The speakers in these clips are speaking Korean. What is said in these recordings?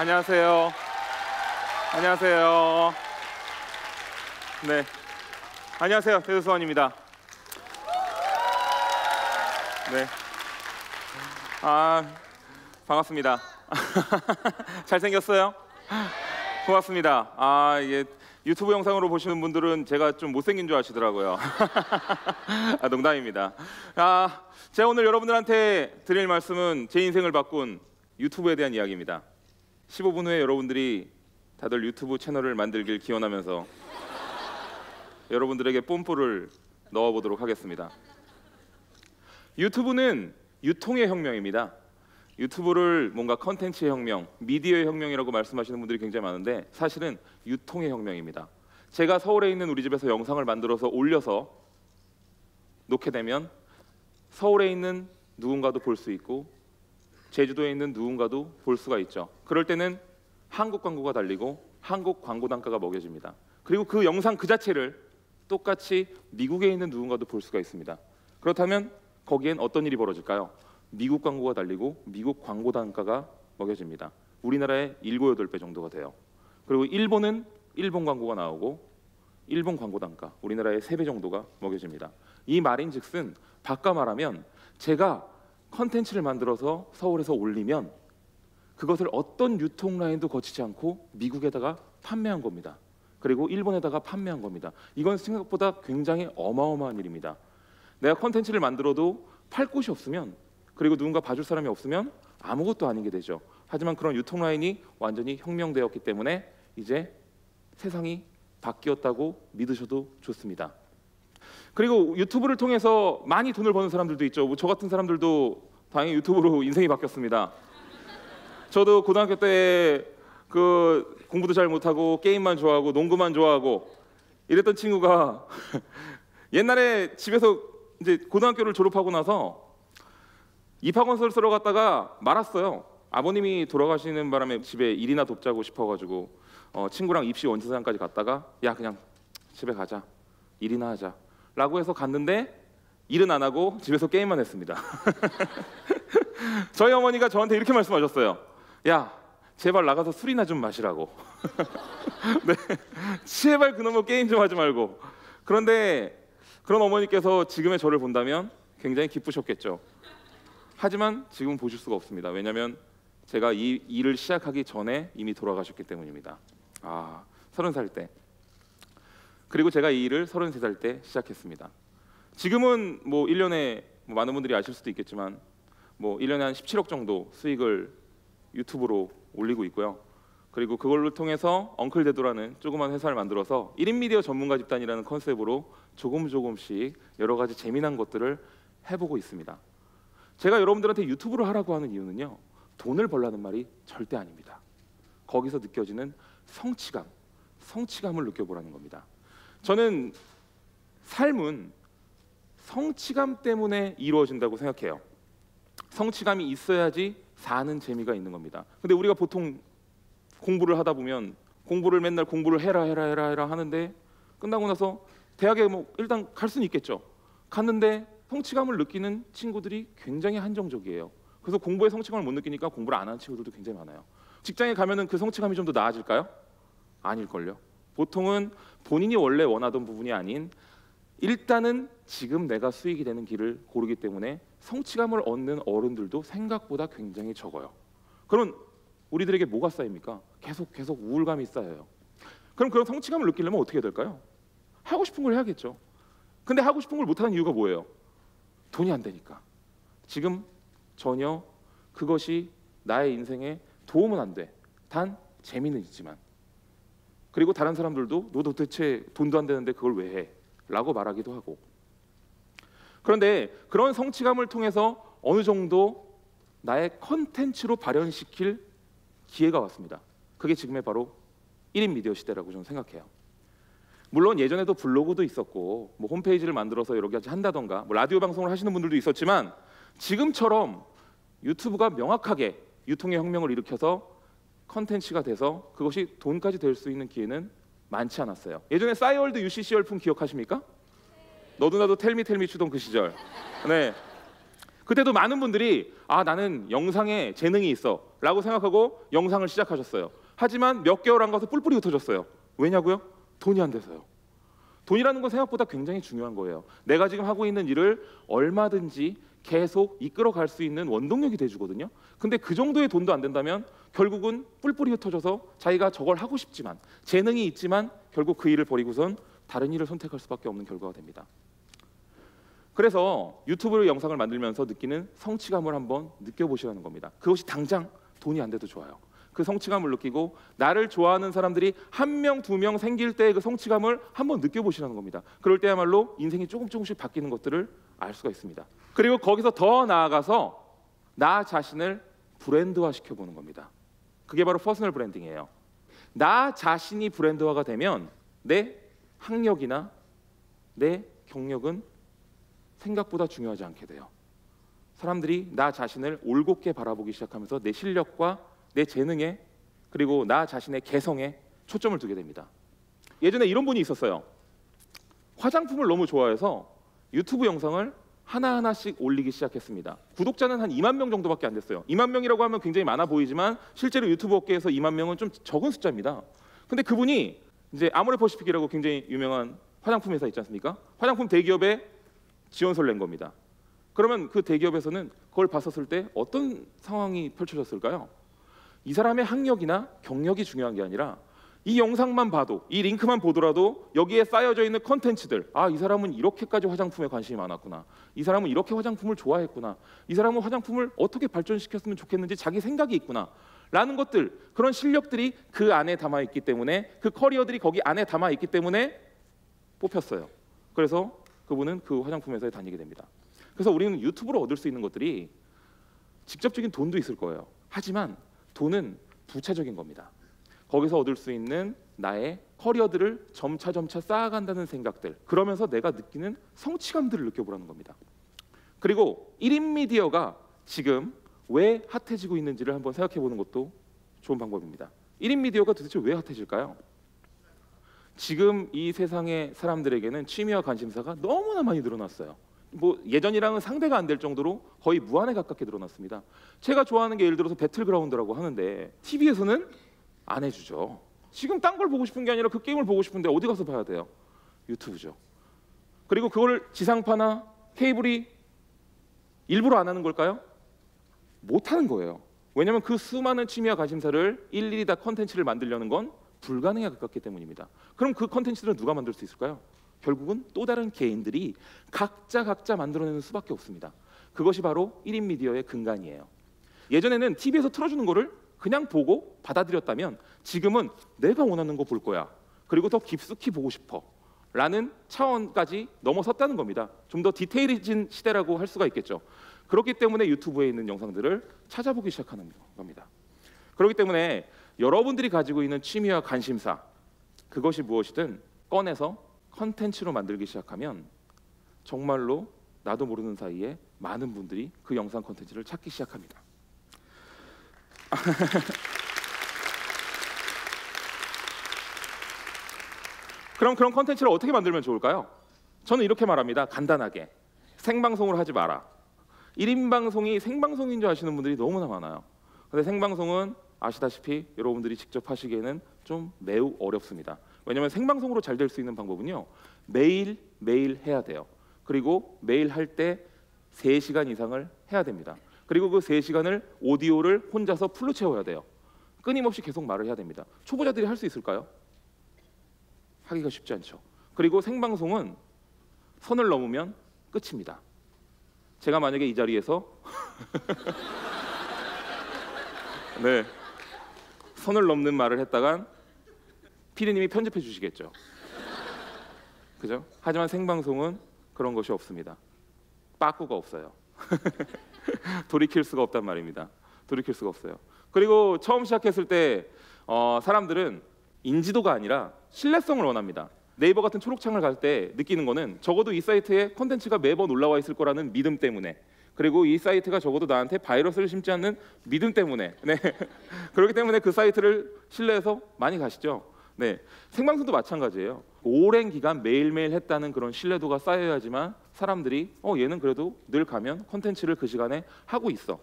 안녕하세요. 안녕하세요. 네, 안녕하세요. 대수원입니다. 네, 반갑습니다. 잘생겼어요? 고맙습니다. 이게 유튜브 영상으로 보시는 분들은 제가 좀 못생긴 줄 아시더라고요. 농담입니다. 제가 오늘 여러분들한테 드릴 말씀은 제 인생을 바꾼 유튜브에 대한 이야기입니다. 15분 후에 여러분들이 다들 유튜브 채널을 만들길 기원하면서 여러분들에게 뽐뿌를 넣어보도록 하겠습니다. 유튜브는 유통의 혁명입니다. 유튜브를 뭔가 컨텐츠의 혁명, 미디어의 혁명이라고 말씀하시는 분들이 굉장히 많은데 사실은 유통의 혁명입니다. 제가 서울에 있는 우리 집에서 영상을 만들어서 올려서 놓게 되면 서울에 있는 누군가도 볼 수 있고 제주도에 있는 누군가도 볼 수가 있죠. 그럴 때는 한국 광고가 달리고 한국 광고 단가가 먹여집니다. 그리고 그 영상 그 자체를 똑같이 미국에 있는 누군가도 볼 수가 있습니다. 그렇다면 거기엔 어떤 일이 벌어질까요? 미국 광고가 달리고 미국 광고 단가가 먹여집니다. 우리나라의 7, 8배 정도가 돼요. 그리고 일본은 일본 광고가 나오고 일본 광고 단가 우리나라의 3배 정도가 먹여집니다. 이 말인즉슨 바꿔 말하면 제가 컨텐츠를 만들어서 서울에서 올리면 그것을 어떤 유통 라인도 거치지 않고 미국에다가 판매한 겁니다. 그리고 일본에다가 판매한 겁니다. 이건 생각보다 굉장히 어마어마한 일입니다. 내가 컨텐츠를 만들어도 팔 곳이 없으면 그리고 누군가 봐줄 사람이 없으면 아무것도 아닌 게 되죠. 하지만 그런 유통 라인이 완전히 혁명되었기 때문에 이제 세상이 바뀌었다고 믿으셔도 좋습니다. 그리고 유튜브를 통해서 많이 돈을 버는 사람들도 있죠. 저 같은 사람들도 당연히 유튜브로 인생이 바뀌었습니다. 저도 고등학교 때 공부도 잘 못하고 게임만 좋아하고 농구만 좋아하고 이랬던 친구가 옛날에 집에서 이제 고등학교를 졸업하고 나서 입학원서를 쓰러 갔다가 말았어요. 아버님이 돌아가시는 바람에 집에 일이나 돕자고 싶어가지고 친구랑 입시 원서장까지 갔다가 야 그냥 집에 가자 일이나 하자 라고 해서 갔는데 일은 안 하고 집에서 게임만 했습니다. 저희 어머니가 저한테 이렇게 말씀하셨어요. 야 제발 나가서 술이나 좀 마시라고. 네, 제발 그놈의 게임 좀 하지 말고. 그런데 그런 어머니께서 지금의 저를 본다면 굉장히 기쁘셨겠죠. 하지만 지금 보실 수가 없습니다. 왜냐하면 제가 이 일을 시작하기 전에 이미 돌아가셨기 때문입니다. 30살 때. 그리고 제가 이 일을 33살 때 시작했습니다. 지금은 뭐 1년에 많은 분들이 아실 수도 있겠지만 1년에 한 17억 정도 수익을 유튜브로 올리고 있고요. 그리고 그걸로 통해서 엉클대도라는 조그만 회사를 만들어서 1인 미디어 전문가 집단이라는 컨셉으로 조금씩 여러 가지 재미난 것들을 해보고 있습니다. 제가 여러분들한테 유튜브를 하라고 하는 이유는요. 돈을 벌라는 말이 절대 아닙니다. 거기서 느껴지는 성취감을 느껴보라는 겁니다. 저는 삶은 성취감 때문에 이루어진다고 생각해요. 성취감이 있어야지 사는 재미가 있는 겁니다. 근데 우리가 보통 공부를 하다 보면 공부를 맨날 공부를 해라 하는데 끝나고 나서 대학에 일단 갈 수는 있겠죠. 갔는데 성취감을 느끼는 친구들이 굉장히 한정적이에요. 그래서 공부에 성취감을 못 느끼니까 공부를 안 하는 친구들도 굉장히 많아요. 직장에 가면은 그 성취감이 좀 더 나아질까요? 아닐걸요. 보통은 본인이 원래 원하던 부분이 아닌 일단은 지금 내가 수익이 되는 길을 고르기 때문에 성취감을 얻는 어른들도 생각보다 굉장히 적어요. 그럼 우리들에게 뭐가 쌓입니까? 계속 우울감이 쌓여요. 그럼 그런 성취감을 느끼려면 어떻게 해야 될까요? 하고 싶은 걸 해야겠죠. 근데 하고 싶은 걸 못하는 이유가 뭐예요? 돈이 안 되니까. 지금 전혀 그것이 나의 인생에 도움은 안 돼. 단 재미는 있지만. 그리고 다른 사람들도 너 도대체 돈도 안 되는데 그걸 왜 해? 라고 말하기도 하고. 그런데 그런 성취감을 통해서 어느 정도 나의 컨텐츠로 발현시킬 기회가 왔습니다. 그게 지금의 바로 1인 미디어 시대라고 저는 생각해요. 물론 예전에도 블로그도 있었고 홈페이지를 만들어서 여러 가지 한다던가 라디오 방송을 하시는 분들도 있었지만 지금처럼 유튜브가 명확하게 유통의 혁명을 일으켜서 컨텐츠가 돼서 그것이 돈까지 될 수 있는 기회는 많지 않았어요. 예전에 싸이월드 UCC 열풍 기억하십니까? 너도 나도 텔미 추던 그 시절. 네. 그때도 많은 분들이 아, 나는 영상에 재능이 있어 라고 생각하고 영상을 시작하셨어요. 하지만 몇 개월 안 가서 뿔뿔이 흩어졌어요. 왜냐고요? 돈이 안 돼서요. 돈이라는 건 생각보다 굉장히 중요한 거예요. 내가 지금 하고 있는 일을 얼마든지 계속 이끌어갈 수 있는 원동력이 돼주거든요. 근데 그 정도의 돈도 안 된다면 결국은 뿔뿔이 흩어져서 자기가 저걸 하고 싶지만, 재능이 있지만 결국 그 일을 버리고선 다른 일을 선택할 수밖에 없는 결과가 됩니다. 그래서 유튜브 영상을 만들면서 느끼는 성취감을 한번 느껴보시라는 겁니다. 그것이 당장 돈이 안 돼도 좋아요. 그 성취감을 느끼고 나를 좋아하는 사람들이 1명, 2명 생길 때의 그 성취감을 한번 느껴보시라는 겁니다. 그럴 때야말로 인생이 조금씩 바뀌는 것들을 알 수가 있습니다. 그리고 거기서 더 나아가서 나 자신을 브랜드화 시켜보는 겁니다. 그게 바로 퍼스널 브랜딩이에요. 나 자신이 브랜드화가 되면 내 학력이나 내 경력은 생각보다 중요하지 않게 돼요. 사람들이 나 자신을 올곧게 바라보기 시작하면서 내 실력과 내 재능에, 그리고 나 자신의 개성에 초점을 두게 됩니다. 예전에 이런 분이 있었어요. 화장품을 너무 좋아해서 유튜브 영상을 하나하나씩 올리기 시작했습니다. 구독자는 한 2만 명 정도밖에 안 됐어요. 2만 명이라고 하면 굉장히 많아 보이지만 실제로 유튜브 업계에서 2만 명은 좀 적은 숫자입니다. 근데 그분이 이제 아모레퍼시픽이라고 굉장히 유명한 화장품 회사 있지 않습니까? 화장품 대기업에 지원서를 낸 겁니다. 그러면 그 대기업에서는 그걸 봤었을 때 어떤 상황이 펼쳐졌을까요? 이 사람의 학력이나 경력이 중요한 게 아니라 이 영상만 봐도, 이 링크만 보더라도 여기에 쌓여져 있는 컨텐츠들, 아, 이 사람은 이렇게까지 화장품에 관심이 많았구나, 이 사람은 이렇게 화장품을 좋아했구나, 이 사람은 화장품을 어떻게 발전시켰으면 좋겠는지 자기 생각이 있구나 라는 것들, 그런 실력들이 그 안에 담아 있기 때문에, 그 커리어들이 거기 안에 담아 있기 때문에 뽑혔어요. 그래서 그분은 그 화장품 회사에 다니게 됩니다. 그래서 우리는 유튜브로 얻을 수 있는 것들이 직접적인 돈도 있을 거예요. 하지만 돈은 부차적인 겁니다. 거기서 얻을 수 있는 나의 커리어들을 점차 쌓아간다는 생각들, 그러면서 내가 느끼는 성취감들을 느껴보라는 겁니다. 그리고 1인 미디어가 지금 왜 핫해지고 있는지를 한번 생각해 보는 것도 좋은 방법입니다. 1인 미디어가 도대체 왜 핫해질까요? 지금 이 세상의 사람들에게는 취미와 관심사가 너무나 많이 늘어났어요. 뭐 예전이랑은 상대가 안 될 정도로 거의 무한에 가깝게 늘어났습니다. 제가 좋아하는 게 예를 들어서 배틀그라운드라고 하는데 TV에서는 안 해주죠. 지금 딴 걸 보고 싶은 게 아니라 그 게임을 보고 싶은데 어디 가서 봐야 돼요? 유튜브죠. 그리고 그걸 지상파나 케이블이 일부러 안 하는 걸까요? 못 하는 거예요. 왜냐하면 그 수많은 취미와 관심사를 일일이 다 컨텐츠를 만들려는 건 불가능에 가깝기 때문입니다. 그럼 그 컨텐츠들은 누가 만들 수 있을까요? 결국은 또 다른 개인들이 각자 만들어내는 수밖에 없습니다. 그것이 바로 1인 미디어의 근간이에요. 예전에는 TV에서 틀어주는 거를 그냥 보고 받아들였다면 지금은 내가 원하는 거 볼 거야, 그리고 더 깊숙이 보고 싶어 라는 차원까지 넘어섰다는 겁니다. 좀 더 디테일해진 시대라고 할 수가 있겠죠. 그렇기 때문에 유튜브에 있는 영상들을 찾아보기 시작하는 겁니다. 그렇기 때문에 여러분들이 가지고 있는 취미와 관심사, 그것이 무엇이든 꺼내서 컨텐츠로 만들기 시작하면 정말로 나도 모르는 사이에 많은 분들이 그 영상 컨텐츠를 찾기 시작합니다. 그럼 그런 컨텐츠를 어떻게 만들면 좋을까요? 저는 이렇게 말합니다. 간단하게. 생방송을 하지 마라. 1인 방송이 생방송인 줄 아시는 분들이 너무나 많아요. 근데 생방송은 아시다시피 여러분들이 직접 하시기에는 좀 매우 어렵습니다. 왜냐하면 생방송으로 잘 될 수 있는 방법은요, 매일 해야 돼요. 그리고 매일 할 때 3시간 이상을 해야 됩니다. 그리고 그 3시간을 오디오를 혼자서 풀로 채워야 돼요. 끊임없이 계속 말을 해야 됩니다. 초보자들이 할 수 있을까요? 하기가 쉽지 않죠. 그리고 생방송은 선을 넘으면 끝입니다. 제가 만약에 이 자리에서 네, 선을 넘는 말을 했다간 피디님이 편집해 주시겠죠. 그죠? 하지만 생방송은 그런 것이 없습니다. 빠꾸가 없어요. 돌이킬 수가 없단 말입니다. 돌이킬 수가 없어요. 그리고 처음 시작했을 때 사람들은 인지도가 아니라 신뢰성을 원합니다. 네이버 같은 초록창을 갈 때 느끼는 거는 적어도 이 사이트에 콘텐츠가 매번 올라와 있을 거라는 믿음 때문에, 그리고 이 사이트가 적어도 나한테 바이러스를 심지 않는 믿음 때문에, 네. 그렇기 때문에 그 사이트를 신뢰해서 많이 가시죠. 네, 생방송도 마찬가지예요. 오랜 기간 매일매일 했다는 그런 신뢰도가 쌓여야지만 사람들이 얘는 그래도 늘 가면 콘텐츠를 그 시간에 하고 있어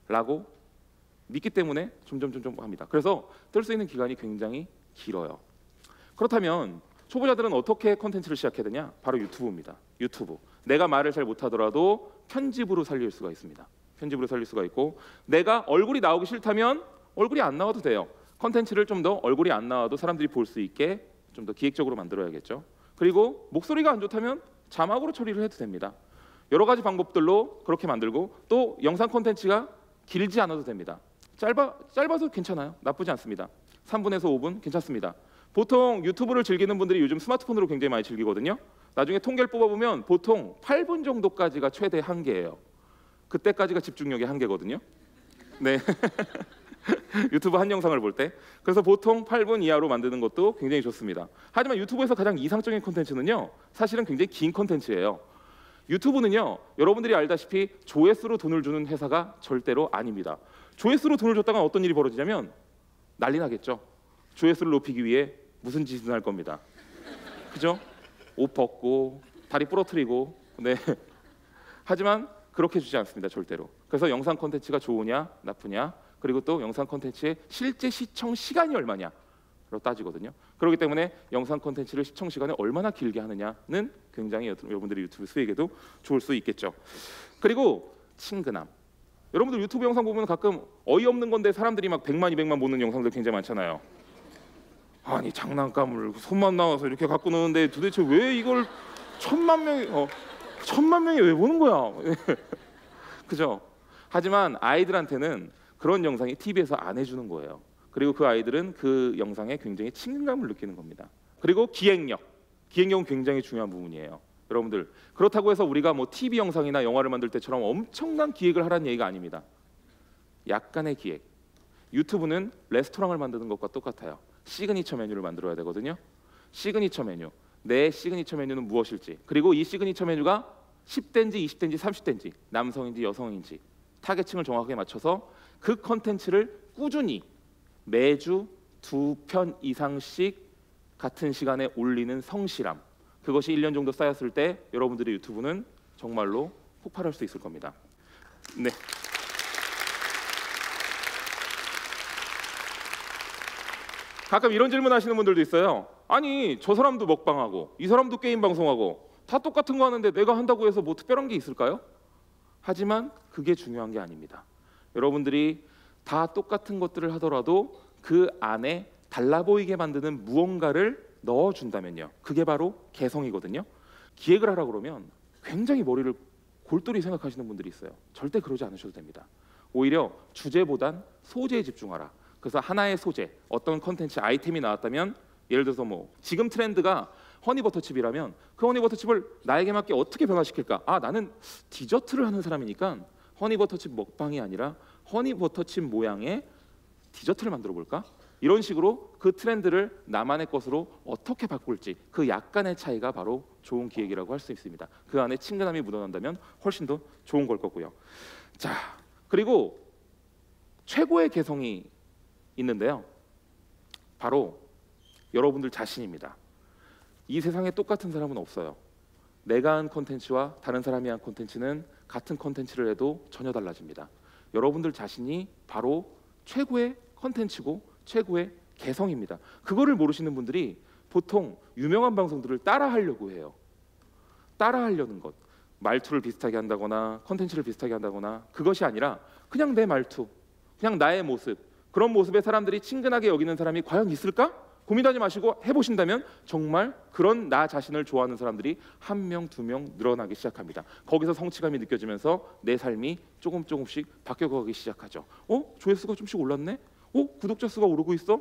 라고 믿기 때문에 점점 합니다. 그래서 뜰 수 있는 기간이 굉장히 길어요. 그렇다면 초보자들은 어떻게 콘텐츠를 시작해야 되냐? 바로 유튜브입니다. 유튜브. 내가 말을 잘 못하더라도 편집으로 살릴 수가 있습니다. 편집으로 살릴 수가 있고, 내가 얼굴이 나오기 싫다면 얼굴이 안 나와도 돼요. 콘텐츠를 좀 더 얼굴이 안 나와도 사람들이 볼 수 있게 좀 더 기획적으로 만들어야겠죠. 그리고 목소리가 안 좋다면 자막으로 처리를 해도 됩니다. 여러 가지 방법들로 그렇게 만들고, 또 영상 콘텐츠가 길지 않아도 됩니다. 짧아서 괜찮아요. 나쁘지 않습니다. 3분에서 5분 괜찮습니다. 보통 유튜브를 즐기는 분들이 요즘 스마트폰으로 굉장히 많이 즐기거든요. 나중에 통계를 뽑아보면 보통 8분 정도까지가 최대 한계예요. 그때까지가 집중력의 한계거든요. 네. 유튜브 한 영상을 볼 때. 그래서 보통 8분 이하로 만드는 것도 굉장히 좋습니다. 하지만 유튜브에서 가장 이상적인 콘텐츠는요, 사실은 굉장히 긴 콘텐츠예요. 유튜브는요, 여러분들이 알다시피 조회수로 돈을 주는 회사가 절대로 아닙니다. 조회수로 돈을 줬다가 어떤 일이 벌어지냐면 난리 나겠죠. 조회수를 높이기 위해 무슨 짓을 할 겁니다. 그죠? 옷 벗고 다리 부러뜨리고. 네. 하지만 그렇게 주지 않습니다. 절대로. 그래서 영상 콘텐츠가 좋으냐 나쁘냐, 그리고 또 영상 콘텐츠의 실제 시청 시간이 얼마냐로 따지거든요. 그렇기 때문에 영상 콘텐츠를 시청 시간을 얼마나 길게 하느냐는 굉장히 여러분들의 유튜브 수익에도 좋을 수 있겠죠. 그리고 친근함. 여러분들 유튜브 영상 보면 가끔 어이없는 건데 사람들이 막 100만, 200만 보는 영상들 굉장히 많잖아요. 아니 장난감을 손만 나와서 이렇게 갖고 노는데 도대체 왜 이걸 1000만 명이 왜 보는 거야? 그죠? 하지만 아이들한테는 그런 영상이 TV에서 안 해주는 거예요. 그리고 그 아이들은 그 영상에 굉장히 친근감을 느끼는 겁니다. 그리고 기획력은 굉장히 중요한 부분이에요. 여러분들, 그렇다고 해서 우리가 뭐 TV 영상이나 영화를 만들 때처럼 엄청난 기획을 하라는 얘기가 아닙니다. 약간의 기획. 유튜브는 레스토랑을 만드는 것과 똑같아요. 시그니처 메뉴를 만들어야 되거든요. 시그니처 메뉴. 내 시그니처 메뉴는 무엇일지, 그리고 이 시그니처 메뉴가 10대인지 20대인지 30대인지 남성인지 여성인지 타겟층을 정확하게 맞춰서 그 컨텐츠를 꾸준히 매주 2편 이상씩 같은 시간에 올리는 성실함, 그것이 1년 정도 쌓였을 때 여러분들의 유튜브는 정말로 폭발할 수 있을 겁니다. 네. 가끔 이런 질문 하시는 분들도 있어요. 아니 저 사람도 먹방하고 이 사람도 게임 방송하고 다 똑같은 거 하는데 내가 한다고 해서 뭐 특별한 게 있을까요? 하지만 그게 중요한 게 아닙니다. 여러분들이 다 똑같은 것들을 하더라도 그 안에 달라 보이게 만드는 무언가를 넣어준다면요, 그게 바로 개성이거든요. 기획을 하라 그러면 굉장히 머리를 골똘히 생각하시는 분들이 있어요. 절대 그러지 않으셔도 됩니다. 오히려 주제보단 소재에 집중하라. 그래서 하나의 소재, 어떤 컨텐츠 아이템이 나왔다면, 예를 들어서 뭐 지금 트렌드가 허니버터칩이라면 그 허니버터칩을 나에게 맞게 어떻게 변화시킬까? 아, 나는 디저트를 하는 사람이니까 허니버터칩 먹방이 아니라 허니버터칩 모양의 디저트를 만들어 볼까? 이런 식으로 그 트렌드를 나만의 것으로 어떻게 바꿀지, 그 약간의 차이가 바로 좋은 기획이라고 할 수 있습니다. 그 안에 친근함이 묻어난다면 훨씬 더 좋은 걸 거고요. 자, 그리고 최고의 개성이 있는데요, 바로 여러분들 자신입니다. 이 세상에 똑같은 사람은 없어요. 내가 한 콘텐츠와 다른 사람이 한 콘텐츠는 같은 콘텐츠를 해도 전혀 달라집니다. 여러분들 자신이 바로 최고의 콘텐츠고 최고의 개성입니다. 그거를 모르시는 분들이 보통 유명한 방송들을 따라하려고 해요. 따라하려는 것, 말투를 비슷하게 한다거나 콘텐츠를 비슷하게 한다거나, 그것이 아니라 그냥 내 말투, 그냥 나의 모습, 그런 모습에 사람들이 친근하게 여기는 사람이 과연 있을까? 고민하지 마시고 해보신다면 정말 그런 나 자신을 좋아하는 사람들이 1명, 2명 늘어나기 시작합니다. 거기서 성취감이 느껴지면서 내 삶이 조금씩 바뀌어가기 시작하죠. 조회수가 좀씩 올랐네? 구독자 수가 오르고 있어?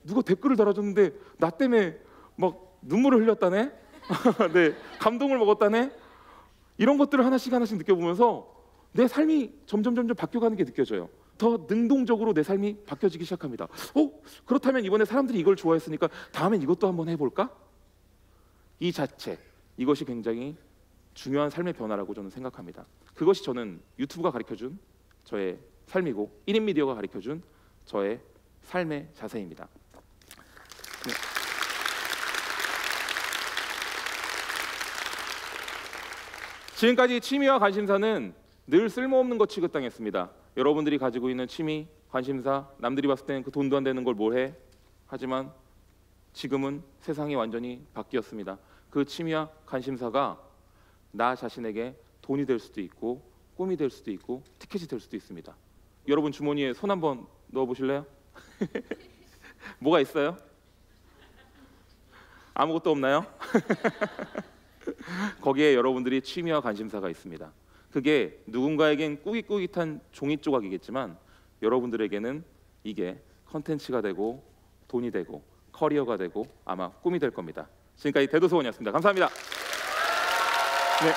누가 댓글을 달아줬는데 나 때문에 막 눈물을 흘렸다네? 네, 감동을 먹었다네? 이런 것들을 하나씩 느껴보면서 내 삶이 점점 바뀌어가는 게 느껴져요. 더 능동적으로 내 삶이 바뀌어지기 시작합니다. 그렇다면 이번에 사람들이 이걸 좋아했으니까 다음엔 이것도 한번 해볼까? 이 자체, 이것이 굉장히 중요한 삶의 변화라고 저는 생각합니다. 그것이 저는 유튜브가 가르쳐준 저의 삶이고 1인 미디어가 가르쳐준 저의 삶의 자세입니다. 네. 지금까지 취미와 관심사는 늘 쓸모없는 것 취급당했습니다. 여러분들이 가지고 있는 취미, 관심사, 남들이 봤을 때는 그 돈도 안 되는 걸 뭘 해? 하지만 지금은 세상이 완전히 바뀌었습니다. 그 취미와 관심사가 나 자신에게 돈이 될 수도 있고 꿈이 될 수도 있고 티켓이 될 수도 있습니다. 여러분 주머니에 손 한번 넣어보실래요? 뭐가 있어요? 아무것도 없나요? 거기에 여러분들이 취미와 관심사가 있습니다. 그게 누군가에겐 꾸깃꾸깃한 종이 조각이겠지만 여러분들에게는 이게 컨텐츠가 되고 돈이 되고 커리어가 되고 아마 꿈이 될 겁니다. 지금까지 대도서원이었습니다. 감사합니다. 네.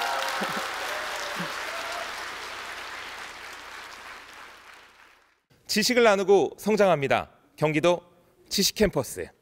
지식을 나누고 성장합니다. 경기도 지식캠퍼스.